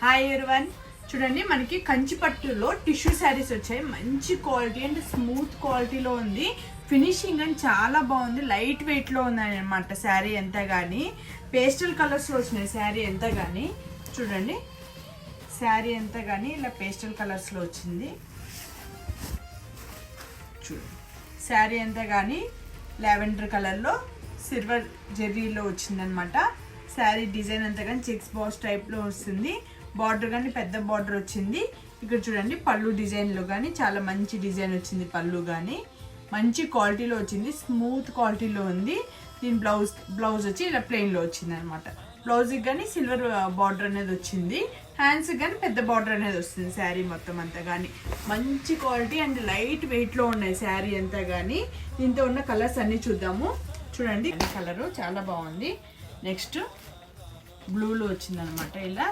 Hi everyone, చూడండి మనకి కంచి పట్టులో టిష్యూ శారీస్ వచ్చాయి. మంచి క్వాలిటీ అండ్ స్మూత్ క్వాలిటీలో ఉంది. ఫినిషింగ్ అని చాలా బాగుంది. లైట్ వెయిట్లో ఉంది అనమాట శారీ అంతా. కానీ పేస్టల్ కలర్స్లో వచ్చినాయి శారీ అంతా. కానీ చూడండి శారీ అంతా కానీ ఇలా పేస్టల్ కలర్స్లో వచ్చింది. చూడండి శారీ అంతా కానీ లావెండర్ కలర్లో సిల్వర్ జెర్రీలో వచ్చిందనమాట. శారీ డిజైన్ అంతా కానీ చెక్స్ బాక్స్ టైప్లో వస్తుంది. బార్డర్ కానీ పెద్ద బార్డర్ వచ్చింది. ఇక్కడ చూడండి పళ్ళు డిజైన్లో కానీ చాలా మంచి డిజైన్ వచ్చింది. పళ్ళు కానీ మంచి క్వాలిటీలో వచ్చింది. స్మూత్ క్వాలిటీలో ఉంది. దీని బ్లౌజ్ వచ్చి ఇలా ప్లెయిన్లో వచ్చింది అనమాట. బ్లౌజ్కి కానీ సిల్వర్ బార్డర్ అనేది వచ్చింది. హ్యాండ్స్కి కానీ పెద్ద బార్డర్ అనేది వస్తుంది. శారీ మొత్తం అంతా కానీ మంచి క్వాలిటీ అండ్ లైట్ వెయిట్లో ఉన్నాయి శారీ అంతా. కానీ దీంతో ఉన్న కలర్స్ అన్నీ చూద్దాము. చూడండి కలరు చాలా బాగుంది. నెక్స్ట్ బ్లూలో వచ్చింది అనమాట. ఇలా